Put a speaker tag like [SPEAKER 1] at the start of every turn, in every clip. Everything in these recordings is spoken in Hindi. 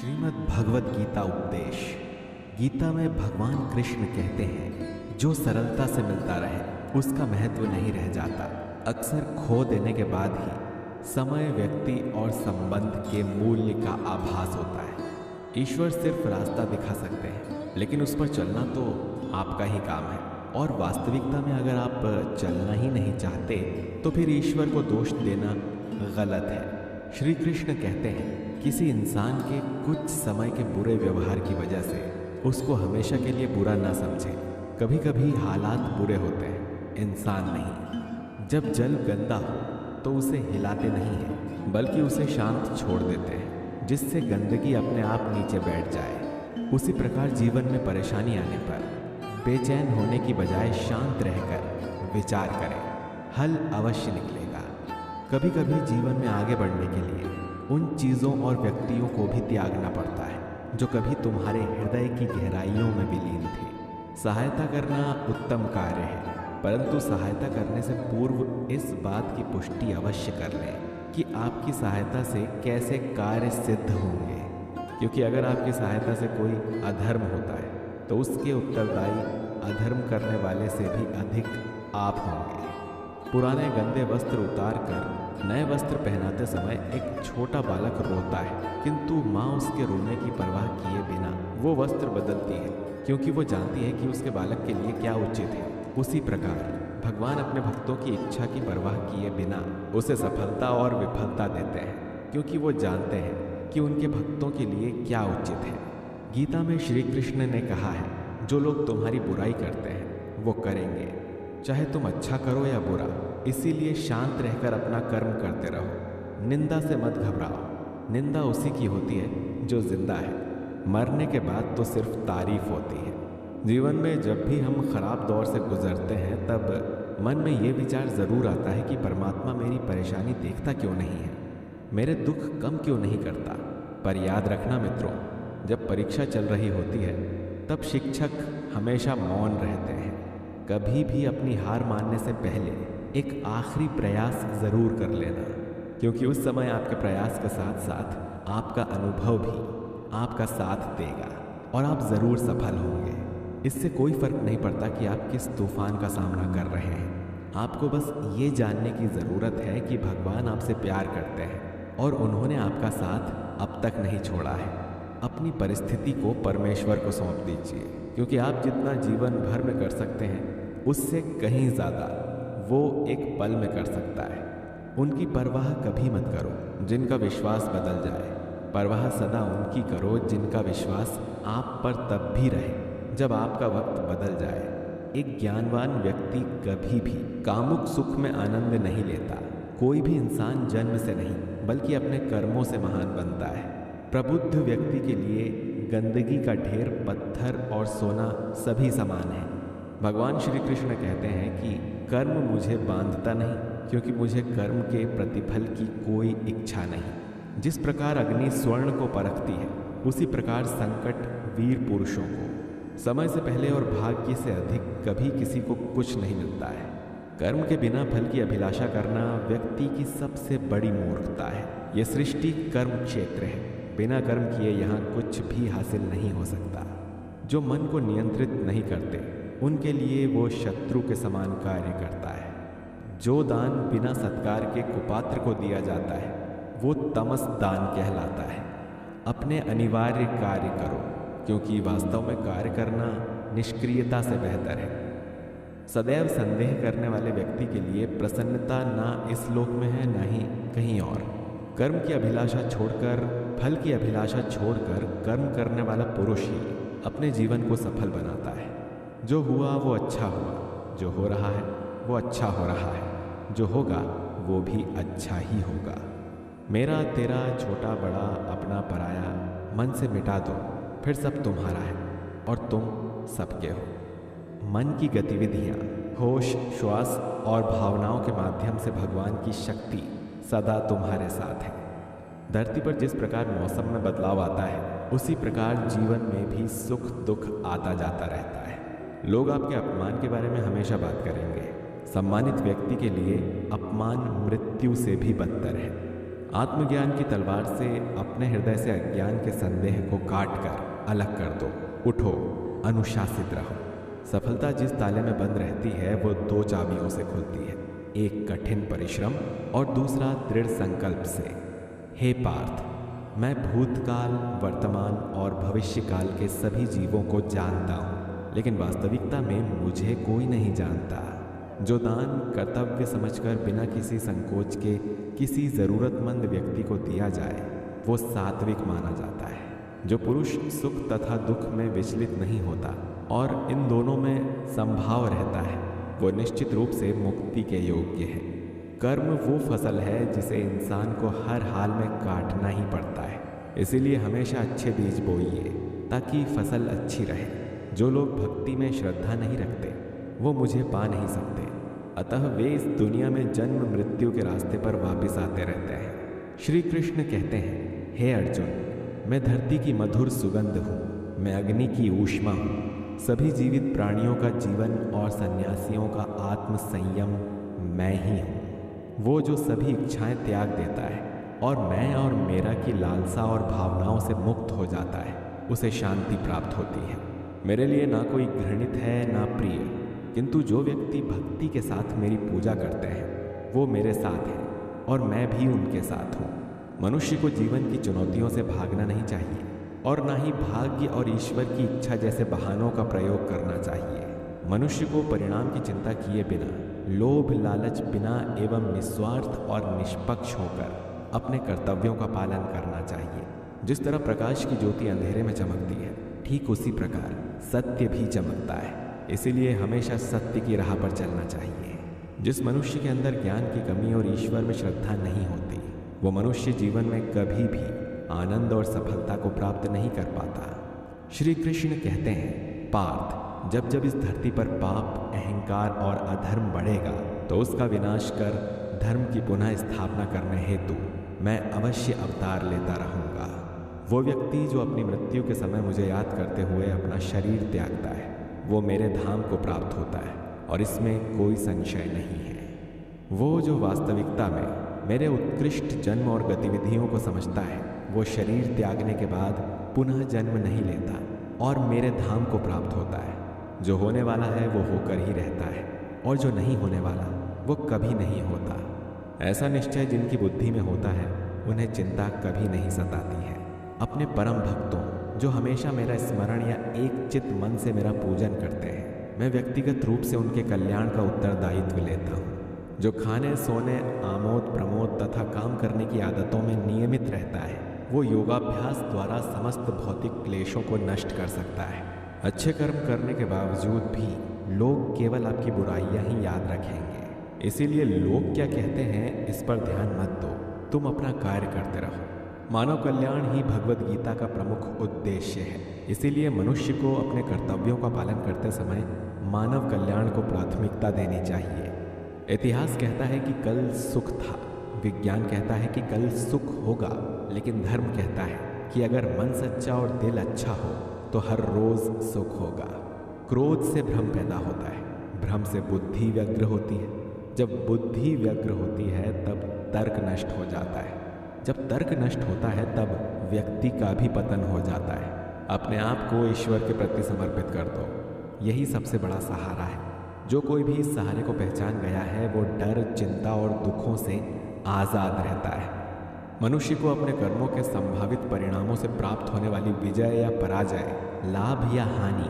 [SPEAKER 1] श्रीमद् भगवत गीता उपदेश। गीता में भगवान कृष्ण कहते हैं, जो सरलता से मिलता रहे उसका महत्व नहीं रह जाता। अक्सर खो देने के बाद ही समय, व्यक्ति और संबंध के मूल्य का आभास होता है। ईश्वर सिर्फ रास्ता दिखा सकते हैं, लेकिन उस पर चलना तो आपका ही काम है। और वास्तविकता में अगर आप चलना ही नहीं चाहते तो फिर ईश्वर को दोष देना गलत है। श्री कृष्ण कहते हैं, किसी इंसान के कुछ समय के बुरे व्यवहार की वजह से उसको हमेशा के लिए बुरा ना समझे। कभी कभी हालात बुरे होते हैं, इंसान नहीं। जब जल गंदा हो तो उसे हिलाते नहीं हैं, बल्कि उसे शांत छोड़ देते हैं, जिससे गंदगी अपने आप नीचे बैठ जाए। उसी प्रकार जीवन में परेशानी आने पर बेचैन होने की बजाय शांत रहकर विचार करें, हल अवश्य निकलेगा। कभी कभी जीवन में आगे बढ़ने के लिए उन चीज़ों और व्यक्तियों को भी त्यागना पड़ता है जो कभी तुम्हारे हृदय की गहराइयों में विलीन थे। सहायता करना उत्तम कार्य है, परंतु सहायता करने से पूर्व इस बात की पुष्टि अवश्य कर लें कि आपकी सहायता से कैसे कार्य सिद्ध होंगे, क्योंकि अगर आपकी सहायता से कोई अधर्म होता है तो उसके उत्तरदायी अधर्म करने वाले से भी अधिक आप होंगे। पुराने गंदे वस्त्र उतार कर नए वस्त्र पहनाते समय एक छोटा बालक रोता है, किंतु माँ उसके रोने की परवाह किए बिना वो वस्त्र बदलती है, क्योंकि वो जानती है कि उसके बालक के लिए क्या उचित है। उसी प्रकार भगवान अपने भक्तों की इच्छा की परवाह किए बिना उसे सफलता और विफलता देते हैं, क्योंकि वो जानते हैं कि उनके भक्तों के लिए क्या उचित है। गीता में श्री कृष्ण ने कहा है, जो लोग तुम्हारी बुराई करते हैं वो करेंगे, चाहे तुम अच्छा करो या बुरा। इसीलिए शांत रहकर अपना कर्म करते रहो। निंदा से मत घबराओ। निंदा उसी की होती है जो जिंदा है। मरने के बाद तो सिर्फ तारीफ होती है। जीवन में जब भी हम खराब दौर से गुजरते हैं तब मन में ये विचार ज़रूर आता है कि परमात्मा मेरी परेशानी देखता क्यों नहीं है, मेरे दुख कम क्यों नहीं करता। पर याद रखना मित्रों, जब परीक्षा चल रही होती है तब शिक्षक हमेशा मौन रहते हैं। कभी भी अपनी हार मानने से पहले एक आखिरी प्रयास ज़रूर कर लेना, क्योंकि उस समय आपके प्रयास के साथ साथ आपका अनुभव भी आपका साथ देगा और आप ज़रूर सफल होंगे। इससे कोई फर्क नहीं पड़ता कि आप किस तूफान का सामना कर रहे हैं। आपको बस ये जानने की ज़रूरत है कि भगवान आपसे प्यार करते हैं और उन्होंने आपका साथ अब तक नहीं छोड़ा है। अपनी परिस्थिति को परमेश्वर को सौंप दीजिए, क्योंकि आप जितना जीवन भर में कर सकते हैं उससे कहीं ज़्यादा वो एक पल में कर सकता है। उनकी परवाह कभी मत करो जिनका विश्वास बदल जाए। परवाह सदा उनकी करो जिनका विश्वास आप पर तब भी रहे जब आपका वक्त बदल जाए। एक ज्ञानवान व्यक्ति कभी भी कामुक सुख में आनंद नहीं लेता। कोई भी इंसान जन्म से नहीं बल्कि अपने कर्मों से महान बनता है। प्रबुद्ध व्यक्ति के लिए गंदगी का ढेर, पत्थर और सोना सभी समान है। भगवान श्री कृष्ण कहते हैं कि कर्म मुझे बांधता नहीं, क्योंकि मुझे कर्म के प्रतिफल की कोई इच्छा नहीं। जिस प्रकार अग्नि स्वर्ण को परखती है, उसी प्रकार संकट वीर पुरुषों को समय से पहले और भाग्य से अधिक कभी किसी को कुछ नहीं मिलता है। कर्म के बिना फल की अभिलाषा करना व्यक्ति की सबसे बड़ी मूर्खता है। यह सृष्टि कर्म क्षेत्र है। बिना कर्म किए यहाँ कुछ भी हासिल नहीं हो सकता। जो मन को नियंत्रित नहीं करते उनके लिए वो शत्रु के समान कार्य करता है। जो दान बिना सत्कार के कुपात्र को दिया जाता है वो तमस दान कहलाता है। अपने अनिवार्य कार्य करो, क्योंकि वास्तव में कार्य करना निष्क्रियता से बेहतर है। सदैव संदेह करने वाले व्यक्ति के लिए प्रसन्नता ना इस लोक में है ना ही कहीं और। कर्म की अभिलाषा छोड़कर, फल की अभिलाषा छोड़कर कर्म करने वाला पुरुष ही अपने जीवन को सफल बनाता है। जो हुआ वो अच्छा हुआ, जो हो रहा है वो अच्छा हो रहा है, जो होगा वो भी अच्छा ही होगा। मेरा तेरा, छोटा बड़ा, अपना पराया मन से मिटा दो, फिर सब तुम्हारा है और तुम सबके हो। मन की गतिविधियाँ, होश, श्वास और भावनाओं के माध्यम से भगवान की शक्ति सदा तुम्हारे साथ है। धरती पर जिस प्रकार मौसम में बदलाव आता है, उसी प्रकार जीवन में भी सुख दुख आता जाता रहता है। लोग आपके अपमान के बारे में हमेशा बात करेंगे। सम्मानित व्यक्ति के लिए अपमान मृत्यु से भी बदतर है। आत्मज्ञान की तलवार से अपने हृदय से अज्ञान के संदेह को काट कर अलग कर दो। उठो, अनुशासित रहो। सफलता जिस ताले में बंद रहती है वो 2 चाबियों से खुलती है, एक कठिन परिश्रम और दूसरा दृढ़ संकल्प से। हे पार्थ, मैं भूतकाल, वर्तमान और भविष्यकाल के सभी जीवों को जानता हूँ, लेकिन वास्तविकता में मुझे कोई नहीं जानता। जो दान कर्तव्य समझकर बिना किसी संकोच के किसी ज़रूरतमंद व्यक्ति को दिया जाए वो सात्विक माना जाता है। जो पुरुष सुख तथा दुख में विचलित नहीं होता और इन दोनों में संभाव रहता है वो निश्चित रूप से मुक्ति के योग्य है। कर्म वो फसल है जिसे इंसान को हर हाल में काटना ही पड़ता है, इसीलिए हमेशा अच्छे बीज बोइए ताकि फसल अच्छी रहे। जो लोग भक्ति में श्रद्धा नहीं रखते वो मुझे पा नहीं सकते, अतः वे इस दुनिया में जन्म मृत्यु के रास्ते पर वापस आते रहते हैं। श्री कृष्ण कहते हैं, हे अर्जुन, मैं धरती की मधुर सुगंध हूँ, मैं अग्नि की ऊष्मा हूँ, सभी जीवित प्राणियों का जीवन और सन्यासियों का आत्म संयम मैं ही हूँ। वो जो सभी इच्छाएं त्याग देता है और मैं और मेरा की लालसा और भावनाओं से मुक्त हो जाता है, उसे शांति प्राप्त होती है। मेरे लिए ना कोई घृणित है ना प्रिय, किंतु जो व्यक्ति भक्ति के साथ मेरी पूजा करते हैं वो मेरे साथ हैं और मैं भी उनके साथ हूँ। मनुष्य को जीवन की चुनौतियों से भागना नहीं चाहिए और ना ही भाग्य और ईश्वर की इच्छा जैसे बहानों का प्रयोग करना चाहिए। मनुष्य को परिणाम की चिंता किए बिना, लोभ लालच बिना एवं निस्वार्थ और निष्पक्ष होकर अपने कर्तव्यों का पालन करना चाहिए। जिस तरह प्रकाश की ज्योति अंधेरे में चमकती है, ठीक उसी प्रकार सत्य भी चमकता है, इसीलिए हमेशा सत्य की राह पर चलना चाहिए। जिस मनुष्य के अंदर ज्ञान की कमी और ईश्वर में श्रद्धा नहीं होती वो मनुष्य जीवन में कभी भी आनंद और सफलता को प्राप्त नहीं कर पाता। श्री कृष्ण कहते हैं, पार्थ, जब जब इस धरती पर पाप, अहंकार और अधर्म बढ़ेगा तो उसका विनाश कर धर्म की पुनः स्थापना करने हेतु मैं अवश्य अवतार लेता रहूँगा। वो व्यक्ति जो अपनी मृत्यु के समय मुझे याद करते हुए अपना शरीर त्यागता है वो मेरे धाम को प्राप्त होता है और इसमें कोई संशय नहीं है। वो जो वास्तविकता में मेरे उत्कृष्ट जन्म और गतिविधियों को समझता है वो शरीर त्यागने के बाद पुनः जन्म नहीं लेता और मेरे धाम को प्राप्त होता है। जो होने वाला है वो होकर ही रहता है और जो नहीं होने वाला वो कभी नहीं होता। ऐसा निश्चय जिनकी बुद्धि में होता है उन्हें चिंता कभी नहीं सताती है। अपने परम भक्तों जो हमेशा मेरा स्मरण या एक चित मन से मेरा पूजन करते हैं, मैं व्यक्तिगत रूप से उनके कल्याण का उत्तरदायित्व लेता हूँ। जो खाने, सोने, आमोद प्रमोद तथा काम करने की आदतों में नियमित रहता है वो योगाभ्यास द्वारा समस्त भौतिक क्लेशों को नष्ट कर सकता है। अच्छे कर्म करने के बावजूद भी लोग केवल आपकी बुराइयां ही याद रखेंगे, इसीलिए लोग क्या कहते हैं इस पर ध्यान मत दो, तुम अपना कार्य करते रहो। मानव कल्याण ही भगवद गीता का प्रमुख उद्देश्य है, इसीलिए मनुष्य को अपने कर्तव्यों का पालन करते समय मानव कल्याण को प्राथमिकता देनी चाहिए। इतिहास कहता है कि कल सुख था, विज्ञान कहता है कि कल सुख होगा, लेकिन धर्म कहता है कि अगर मन सच्चा और दिल अच्छा हो तो हर रोज सुख होगा। क्रोध से भ्रम पैदा होता है, भ्रम से बुद्धि व्यग्र होती है, जब बुद्धि व्यग्र होती है तब तर्क नष्ट हो जाता है, जब तर्क नष्ट होता है तब व्यक्ति का भी पतन हो जाता है। अपने आप को ईश्वर के प्रति समर्पित कर दो, यही सबसे बड़ा सहारा है। जो कोई भी इस सहारे को पहचान गया है वो डर, चिंता और दुखों से आज़ाद रहता है। मनुष्य को अपने कर्मों के संभावित परिणामों से प्राप्त होने वाली विजय या पराजय, लाभ या हानि,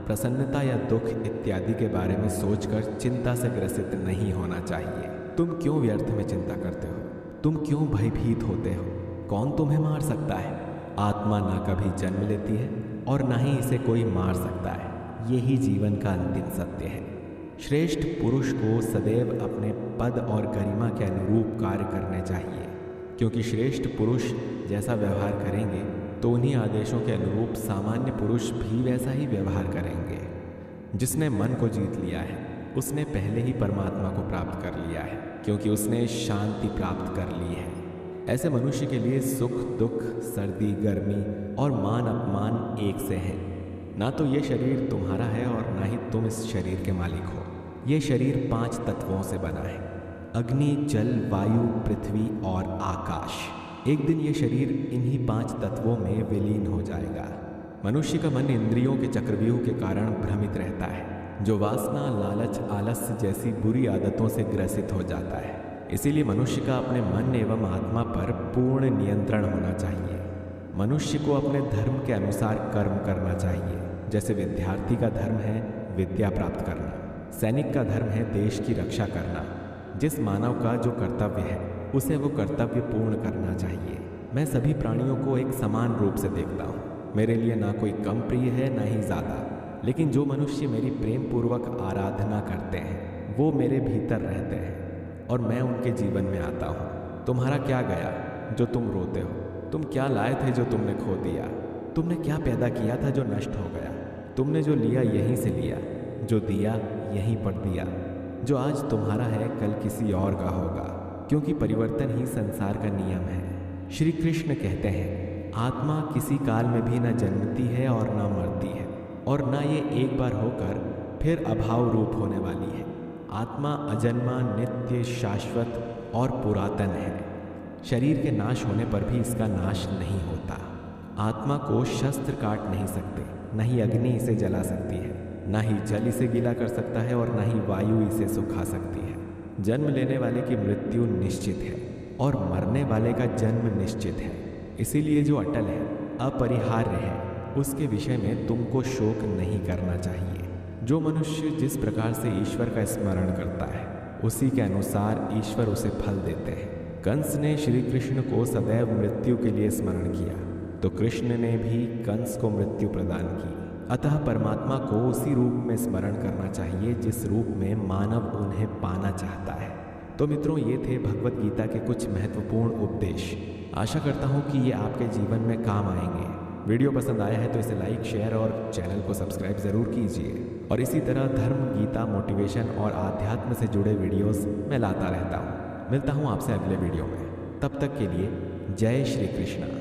[SPEAKER 1] प्रसन्नता या दुख इत्यादि के बारे में सोचकर चिंता से ग्रसित नहीं होना चाहिए। तुम क्यों व्यर्थ में चिंता करते हो? तुम क्यों भयभीत होते हो? कौन तुम्हें मार सकता है? आत्मा ना कभी जन्म लेती है और ना ही इसे कोई मार सकता है, यही जीवन का अंतिम सत्य है। श्रेष्ठ पुरुष को सदैव अपने पद और गरिमा के अनुरूप कार्य करने चाहिए, क्योंकि श्रेष्ठ पुरुष जैसा व्यवहार करेंगे तो उन्हीं आदेशों के अनुरूप सामान्य पुरुष भी वैसा ही व्यवहार करेंगे। जिसने मन को जीत लिया है उसने पहले ही परमात्मा को प्राप्त कर लिया है, क्योंकि उसने शांति प्राप्त कर ली है। ऐसे मनुष्य के लिए सुख दुख, सर्दी गर्मी और मान अपमान एक से हैं। ना तो ये शरीर तुम्हारा है और ना ही तुम इस शरीर के मालिक हो। ये शरीर 5 तत्वों से बना है: अग्नि, जल, वायु, पृथ्वी और आकाश। एक दिन ये शरीर इन्हीं 5 तत्वों में विलीन हो जाएगा। मनुष्य का मन इंद्रियों के चक्रव्यूह के कारण भ्रमित रहता है, जो वासना, लालच, आलस्य जैसी बुरी आदतों से ग्रसित हो जाता है। इसीलिए मनुष्य का अपने मन एवं आत्मा पर पूर्ण नियंत्रण होना चाहिए। मनुष्य को अपने धर्म के अनुसार कर्म करना चाहिए। जैसे विद्यार्थी का धर्म है विद्या प्राप्त करना, सैनिक का धर्म है देश की रक्षा करना। जिस मानव का जो कर्तव्य है उसे वो कर्तव्य पूर्ण करना चाहिए। मैं सभी प्राणियों को एक समान रूप से देखता हूँ। मेरे लिए ना कोई कम प्रिय है ना ही ज़्यादा, लेकिन जो मनुष्य मेरी प्रेम पूर्वक आराधना करते हैं वो मेरे भीतर रहते हैं और मैं उनके जीवन में आता हूँ। तुम्हारा क्या गया जो तुम रोते हो? तुम क्या लाए थे जो तुमने खो दिया? तुमने क्या पैदा किया था जो नष्ट हो गया? तुमने जो लिया यहीं से लिया, जो दिया यहीं पर दिया। जो आज तुम्हारा है कल किसी और का होगा, क्योंकि परिवर्तन ही संसार का नियम है। श्री कृष्ण कहते हैं, आत्मा किसी काल में भी न जन्मती है और न मरती है, और न ये एक बार होकर फिर अभाव रूप होने वाली है। आत्मा अजन्मा, नित्य, शाश्वत और पुरातन है। शरीर के नाश होने पर भी इसका नाश नहीं होता। आत्मा को शस्त्र काट नहीं सकते, न ही अग्नि इसे जला सकती है, न ही जल इसे गीला कर सकता है और न ही वायु इसे सुखा सकती है। जन्म लेने वाले की मृत्यु निश्चित है और मरने वाले का जन्म निश्चित है। इसीलिए जो अटल है, अपरिहार्य है, उसके विषय में तुमको शोक नहीं करना चाहिए। जो मनुष्य जिस प्रकार से ईश्वर का स्मरण करता है उसी के अनुसार ईश्वर उसे फल देते हैं। कंस ने श्री कृष्ण को सदैव मृत्यु के लिए स्मरण किया, तो कृष्ण ने भी कंस को मृत्यु प्रदान की। अतः परमात्मा को उसी रूप में स्मरण करना चाहिए जिस रूप में मानव उन्हें पाना चाहता है। तो मित्रों, ये थे भगवत गीता के कुछ महत्वपूर्ण उपदेश। आशा करता हूँ कि ये आपके जीवन में काम आएंगे। वीडियो पसंद आया है तो इसे लाइक, शेयर और चैनल को सब्सक्राइब ज़रूर कीजिए। और इसी तरह धर्म, गीता, मोटिवेशन और आध्यात्म से जुड़े वीडियोस मैं लाता रहता हूँ। मिलता हूँ आपसे अगले वीडियो में। तब तक के लिए जय श्री कृष्ण।